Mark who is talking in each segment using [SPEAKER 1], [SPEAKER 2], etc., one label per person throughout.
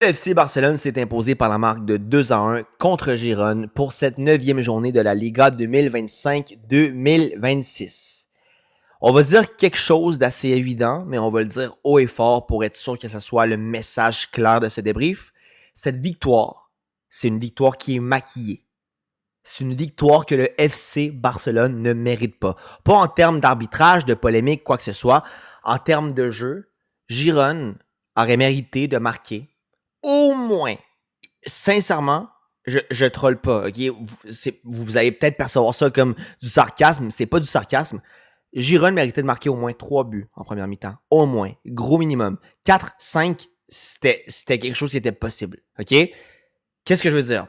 [SPEAKER 1] Le FC Barcelone s'est imposé par la marque de 2-1 contre Girone pour cette 9e journée de la Liga 2025-2026. On va dire quelque chose d'assez évident, mais on va le dire haut et fort pour être sûr que ce soit le message clair de ce débrief. Cette victoire, c'est une victoire qui est maquillée. C'est une victoire que le FC Barcelone ne mérite pas. Pas en termes d'arbitrage, de polémique, quoi que ce soit. En termes de jeu, Girone aurait mérité de marquer au moins. Sincèrement, je troll pas. Okay? Vous allez peut-être percevoir ça comme du sarcasme. C'est pas du sarcasme. Girone méritait de marquer au moins 3 buts en première mi-temps. Au moins. Gros minimum. 4, 5, c'était quelque chose qui était possible. OK? Qu'est-ce que je veux dire?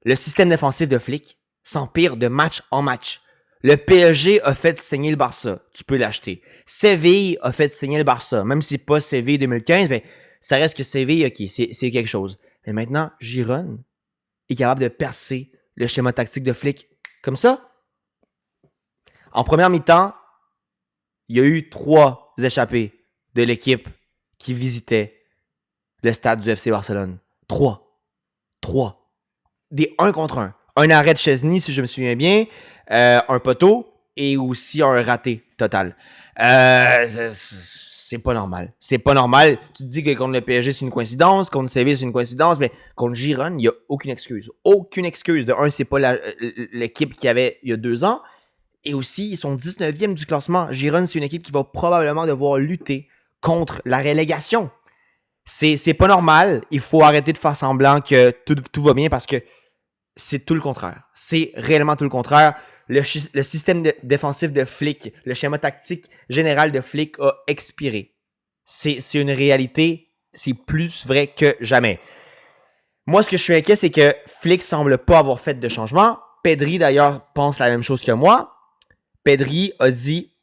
[SPEAKER 1] Le système défensif de Flick s'empire de match en match. Le PSG a fait saigner le Barça. Tu peux l'acheter. Séville a fait saigner le Barça. Même si c'est pas Séville 2015, mais ça reste que Séville, OK, c'est quelque chose. Mais maintenant, Girone est capable de percer le schéma tactique de Flick comme ça. En première mi-temps, il y a eu 3 échappées de l'équipe qui visitait le stade du FC Barcelone. 3. Des 1 contre 1. Un arrêt de Chesney, si je me souviens bien, un poteau et aussi un raté total. C'est pas normal. C'est pas normal. Tu te dis que contre le PSG, c'est une coïncidence, contre Séville, c'est une coïncidence, mais contre Girone, il n'y a aucune excuse. Aucune excuse. De un, c'est pas l'équipe qu'il y avait il y a 2 ans. Et aussi, ils sont 19e du classement. Girone, c'est une équipe qui va probablement devoir lutter contre la relégation. C'est pas normal. Il faut arrêter de faire semblant que tout va bien parce que c'est tout le contraire. C'est réellement tout le contraire. Le système défensif de Flick, le schéma tactique général de Flick a expiré. C'est une réalité. C'est plus vrai que jamais. Moi, ce que je suis inquiet, c'est que Flick semble pas avoir fait de changement. Pedri, d'ailleurs, pense la même chose que moi. Pedri a dit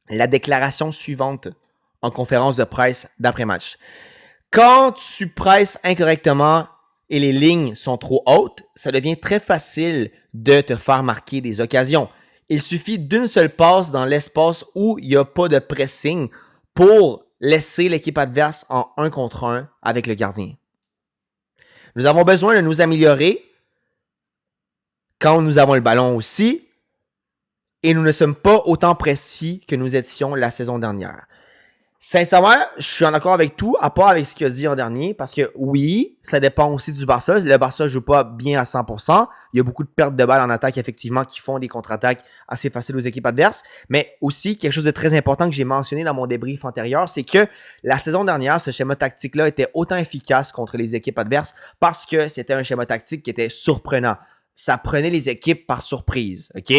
[SPEAKER 1] la déclaration suivante en conférence de presse d'après-match. Quand tu presses incorrectement et les lignes sont trop hautes, ça devient très facile de te faire marquer des occasions. Il suffit d'une seule passe dans l'espace où il n'y a pas de pressing pour laisser l'équipe adverse en 1 contre 1 avec le gardien. Nous avons besoin de nous améliorer quand nous avons le ballon aussi et nous ne sommes pas autant précis que nous étions la saison dernière. Sincèrement, je suis en accord avec tout, à part avec ce qu'il a dit en dernier, parce que oui, ça dépend aussi du Barça. Le Barça joue pas bien à 100%. Il y a beaucoup de pertes de balles en attaque, effectivement, qui font des contre-attaques assez faciles aux équipes adverses. Mais aussi, quelque chose de très important que j'ai mentionné dans mon débrief antérieur, c'est que la saison dernière, ce schéma tactique-là était autant efficace contre les équipes adverses parce que c'était un schéma tactique qui était surprenant. Ça prenait les équipes par surprise, OK?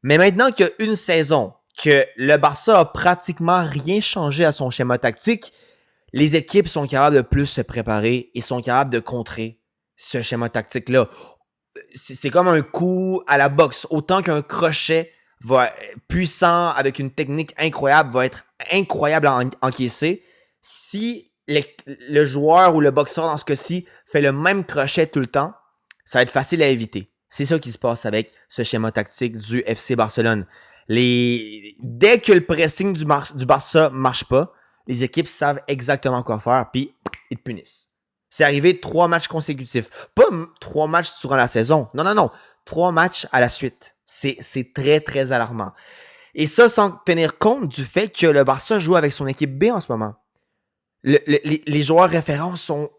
[SPEAKER 1] Mais maintenant qu'il y a une saison que le Barça a pratiquement rien changé à son schéma tactique, les équipes sont capables de plus se préparer et sont capables de contrer ce schéma tactique-là. C'est comme un coup à la boxe. Autant qu'un crochet puissant, avec une technique incroyable, va être incroyable à encaisser, si le joueur ou le boxeur, dans ce cas-ci, fait le même crochet tout le temps, ça va être facile à éviter. C'est ça qui se passe avec ce schéma tactique du FC Barcelone. Dès que le pressing du Barça marche pas, les équipes savent exactement quoi faire, puis ils te punissent. C'est arrivé 3 matchs consécutifs. Pas 3 matchs durant la saison. Non. 3 matchs à la suite. C'est très, très alarmant. Et ça, sans tenir compte du fait que le Barça joue avec son équipe B en ce moment. Les joueurs référents sont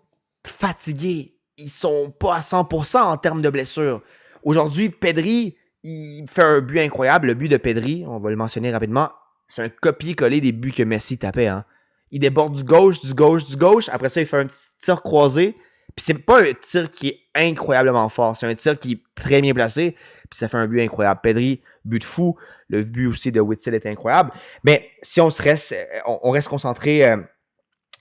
[SPEAKER 1] fatigués. Ils sont pas à 100% en termes de blessures. Aujourd'hui, Pedri, il fait un but incroyable. Le but de Pedri, on va le mentionner rapidement, c'est un copier-coller des buts que Messi tapait. Hein. Il déborde du gauche. Après ça, il fait un petit tir croisé. Puis c'est pas un tir qui est incroyablement fort. C'est un tir qui est très bien placé. Puis ça fait un but incroyable. Pedri, but de fou. Le but aussi de Witsel était incroyable. Mais si on reste concentré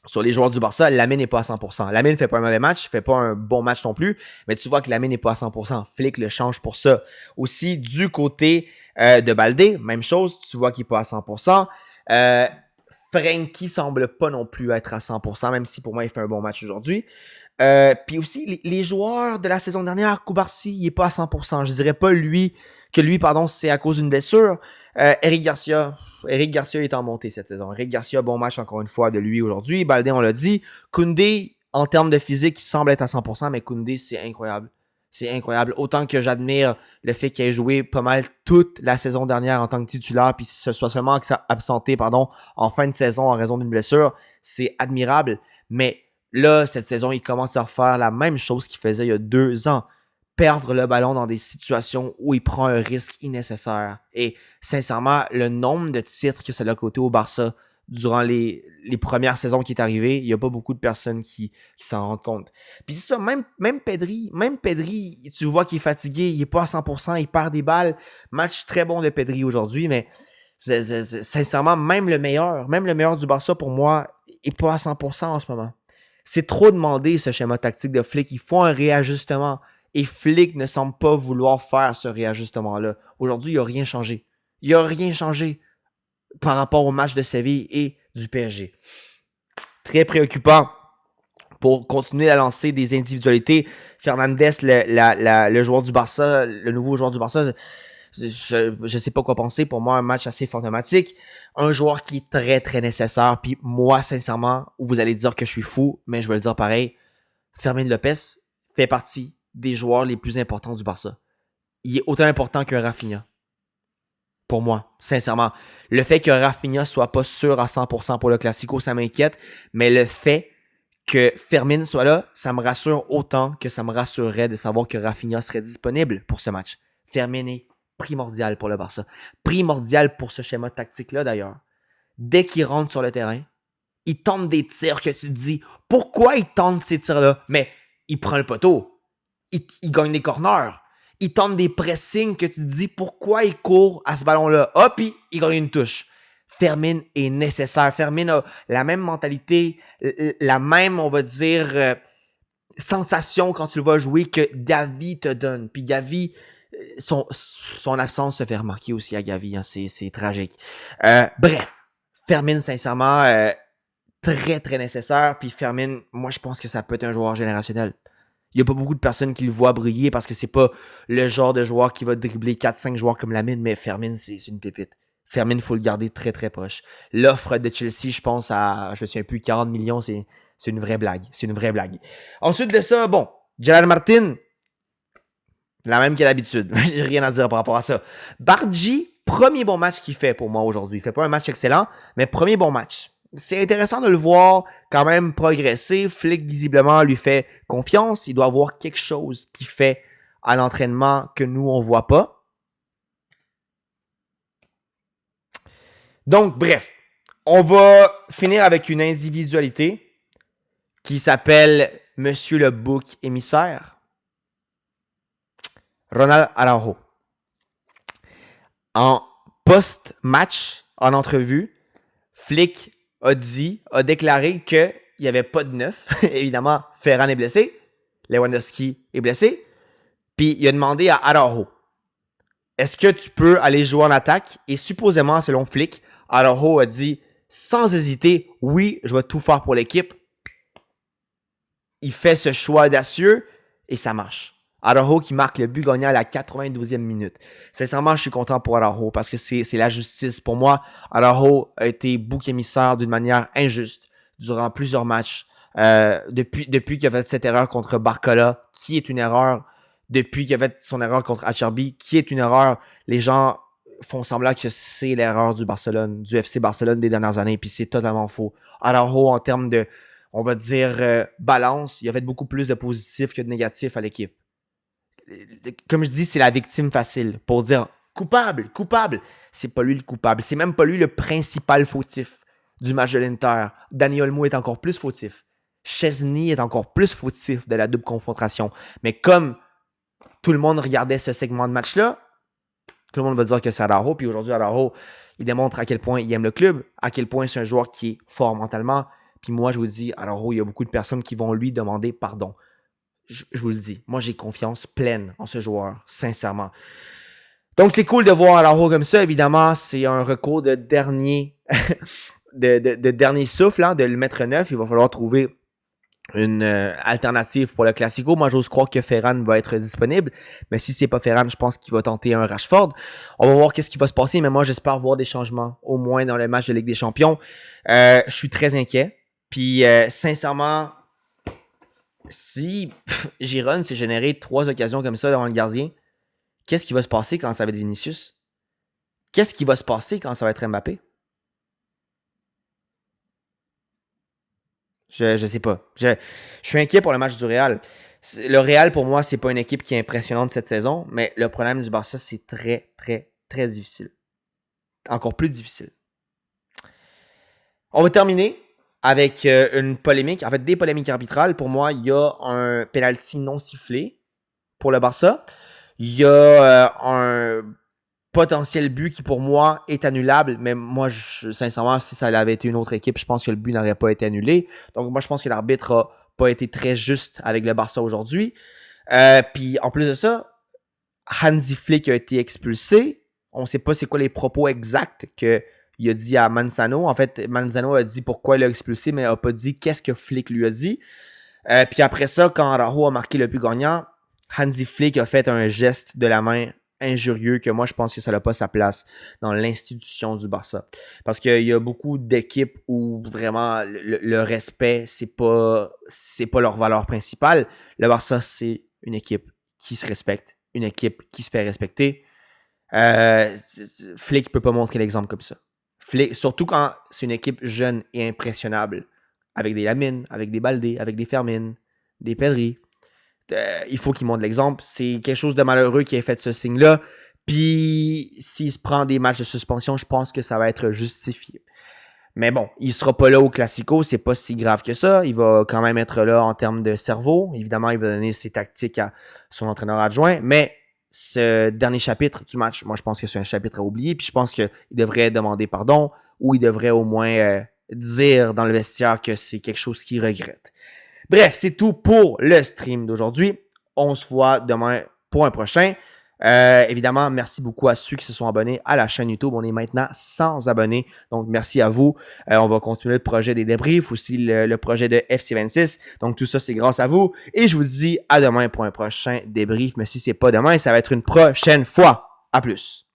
[SPEAKER 1] sur les joueurs du Barça, Lamine n'est pas à 100%. Lamine ne fait pas un mauvais match, il fait pas un bon match non plus, mais tu vois que Lamine n'est pas à 100%. Flick le change pour ça. Aussi, du côté de Baldé, même chose, tu vois qu'il n'est pas à 100%. Frenkie semble pas non plus être à 100%, même si pour moi, il fait un bon match aujourd'hui. Puis aussi, les joueurs de la saison dernière, Koubarsi, il n'est pas à 100%. Je dirais pas c'est à cause d'une blessure. Eric Garcia est en montée cette saison. Eric Garcia, bon match encore une fois de lui aujourd'hui. Baldé, on l'a dit. Koundé, En termes de physique, il semble être à 100%, mais Koundé, c'est incroyable. C'est incroyable. Autant que j'admire le fait qu'il ait joué pas mal toute la saison dernière en tant que titulaire, puis se soit seulement absenté en fin de saison en raison d'une blessure, c'est admirable. Mais là, cette saison, il commence à faire la même chose qu'il faisait il y a 2 ans. Perdre le ballon dans des situations où il prend un risque innécessaire. Et sincèrement, le nombre de titres que ça l'a coûté au Barça durant les premières saisons qui est arrivé, il n'y a pas beaucoup de personnes qui s'en rendent compte. Puis c'est ça, même Pedri, tu vois qu'il est fatigué, il n'est pas à 100%, il perd des balles. Match très bon de Pedri aujourd'hui, mais sincèrement, même le meilleur du Barça pour moi, n'est pas à 100% en ce moment. C'est trop demandé ce schéma tactique de Flick, il faut un réajustement. Et Flick ne semble pas vouloir faire ce réajustement-là. Aujourd'hui, il n'a rien changé. Il n'a rien changé par rapport au match de Séville et du PSG. Très préoccupant pour continuer à lancer des individualités. Fernandes, le joueur du Barça, le nouveau joueur du Barça, je ne sais pas quoi penser. Pour moi, un match assez fantomatique. Un joueur qui est très, très nécessaire. Puis moi, sincèrement, vous allez dire que je suis fou, mais je vais le dire pareil. Fermin Lopez fait partie des joueurs les plus importants du Barça. Il est autant important que Rafinha. Pour moi, sincèrement. Le fait que Rafinha soit pas sûr à 100% pour le Classico, ça m'inquiète. Mais le fait que Fermin soit là, ça me rassure autant que ça me rassurerait de savoir que Rafinha serait disponible pour ce match. Fermin est primordial pour le Barça. Primordial pour ce schéma tactique-là, d'ailleurs. Dès qu'il rentre sur le terrain, il tente des tirs que tu te dis, pourquoi il tente ces tirs-là? Mais il prend le poteau. Il gagne des corners. Il tente des pressings que tu te dis pourquoi il court à ce ballon-là. Hop, puis il gagne une touche. Fermin est nécessaire. Fermin a la même mentalité, la même, on va dire, sensation quand tu le vois jouer que Gavi te donne. Puis Gavi, son absence se fait remarquer aussi à Gavi. Hein, c'est tragique. Bref, Fermin, sincèrement, très, très nécessaire. Puis Fermin, moi, je pense que ça peut être un joueur générationnel. Il n'y a pas beaucoup de personnes qui le voient briller parce que c'est pas le genre de joueur qui va dribbler 4-5 joueurs comme Lamine, mais Fermin, c'est une pépite. Fermin, il faut le garder très, très proche. L'offre de Chelsea, je pense à, je me souviens plus, 40 millions, c'est une vraie blague. C'est une vraie blague. Ensuite de ça, bon, Gerard Martin, la même que d'habitude. J'ai rien à dire par rapport à ça. Bargi, premier bon match qu'il fait pour moi aujourd'hui. Il fait pas un match excellent, mais premier bon match. C'est intéressant de le voir quand même progresser. Flick, visiblement, lui fait confiance. Il doit avoir quelque chose qu'il fait à l'entraînement que nous, on voit pas. Donc, bref, on va finir avec une individualité qui s'appelle Monsieur le Bouc émissaire, Ronald Araujo. En post-match, en entrevue, Flick a déclaré qu'il n'y avait pas de neuf. Évidemment, Ferran est blessé. Lewandowski est blessé. Puis il a demandé à Araujo, est-ce que tu peux aller jouer en attaque? Et supposément, selon Flick, Araujo a dit, sans hésiter, oui, je vais tout faire pour l'équipe. Il fait ce choix audacieux et ça marche. Araujo qui marque le but gagnant à la 92e minute. Sincèrement, je suis content pour Araujo parce que c'est la justice. Pour moi, Araujo a été bouc émissaire d'une manière injuste durant plusieurs matchs. Depuis qu'il a fait cette erreur contre Barcola, qui est une erreur. Depuis qu'il a fait son erreur contre Acerbi, qui est une erreur. Les gens font semblant que c'est l'erreur du FC Barcelone des dernières années, puis c'est totalement faux. Araujo, en termes de, on va dire, balance, il a fait beaucoup plus de positifs que de négatifs à l'équipe. Comme je dis, c'est la victime facile pour dire coupable. C'est pas lui le coupable. C'est même pas lui le principal fautif du match de l'Inter. Dani Olmo est encore plus fautif. Chesney est encore plus fautif de la double confrontation. Mais comme tout le monde regardait ce segment de match-là, tout le monde va dire que c'est Araujo. Puis aujourd'hui, Araujo, il démontre à quel point il aime le club, à quel point c'est un joueur qui est fort mentalement. Puis moi, je vous dis, Araujo, il y a beaucoup de personnes qui vont lui demander pardon. Je vous le dis, moi j'ai confiance pleine en ce joueur, sincèrement. Donc c'est cool de voir Araujo comme ça, évidemment, c'est un recours de dernier de dernier souffle, hein, de le mettre neuf. Il va falloir trouver une alternative pour le Classico. Moi j'ose croire que Ferran va être disponible, mais si c'est pas Ferran, je pense qu'il va tenter un Rashford. On va voir qu'est-ce qui va se passer, mais moi j'espère voir des changements, au moins dans le match de Ligue des Champions. Je suis très inquiet, puis sincèrement, si Giron s'est généré 3 occasions comme ça devant le gardien, qu'est-ce qui va se passer quand ça va être Vinicius? Qu'est-ce qui va se passer quand ça va être Mbappé? Je sais pas. Je suis inquiet pour le match du Real. Le Real, pour moi, c'est pas une équipe qui est impressionnante cette saison, mais le problème du Barça, c'est très, très, très difficile. Encore plus difficile. On va terminer avec une polémique, en fait des polémiques arbitrales. Pour moi, il y a un penalty non sifflé pour le Barça. Il y a un potentiel but qui pour moi est annulable, mais moi, sincèrement, si ça avait été une autre équipe, je pense que le but n'aurait pas été annulé. Donc moi, je pense que l'arbitre a pas été très juste avec le Barça aujourd'hui. Puis en plus de ça, Hansi Flick a été expulsé. On ne sait pas c'est quoi les propos exacts qu'il a dit à Manzano. En fait, Manzano a dit pourquoi il l'a expulsé, mais n'a pas dit qu'est-ce que Flick lui a dit. Puis après ça, quand Araujo a marqué le but gagnant, Hansi Flick a fait un geste de la main injurieux que moi, je pense que ça n'a pas sa place dans l'institution du Barça. Parce qu'il y a beaucoup d'équipes où vraiment le respect, c'est pas leur valeur principale. Le Barça, c'est une équipe qui se respecte, une équipe qui se fait respecter. Flick peut pas montrer l'exemple comme ça. Flick, surtout quand c'est une équipe jeune et impressionnable, avec des Lamine, avec des Baldé, avec des Fermin, des Pedri. Il faut qu'il montre l'exemple. C'est quelque chose de malheureux qui ait fait ce signe-là. Puis, s'il se prend des matchs de suspension, je pense que ça va être justifié. Mais bon, il sera pas là au Classico, c'est pas si grave que ça. Il va quand même être là en termes de cerveau. Évidemment, il va donner ses tactiques à son entraîneur adjoint. Mais ce dernier chapitre du match, moi, je pense que c'est un chapitre à oublier. Puis je pense qu'il devrait demander pardon ou il devrait au moins dire dans le vestiaire que c'est quelque chose qu'il regrette. Bref, c'est tout pour le stream d'aujourd'hui. On se voit demain pour un prochain. Évidemment, merci beaucoup à ceux qui se sont abonnés à la chaîne YouTube. On est maintenant 100 abonnés. Donc, merci à vous. On va continuer le projet des débriefs, aussi le projet de FC26. Donc, tout ça, c'est grâce à vous. Et je vous dis à demain pour un prochain débrief. Mais si c'est pas demain, ça va être une prochaine fois. À plus.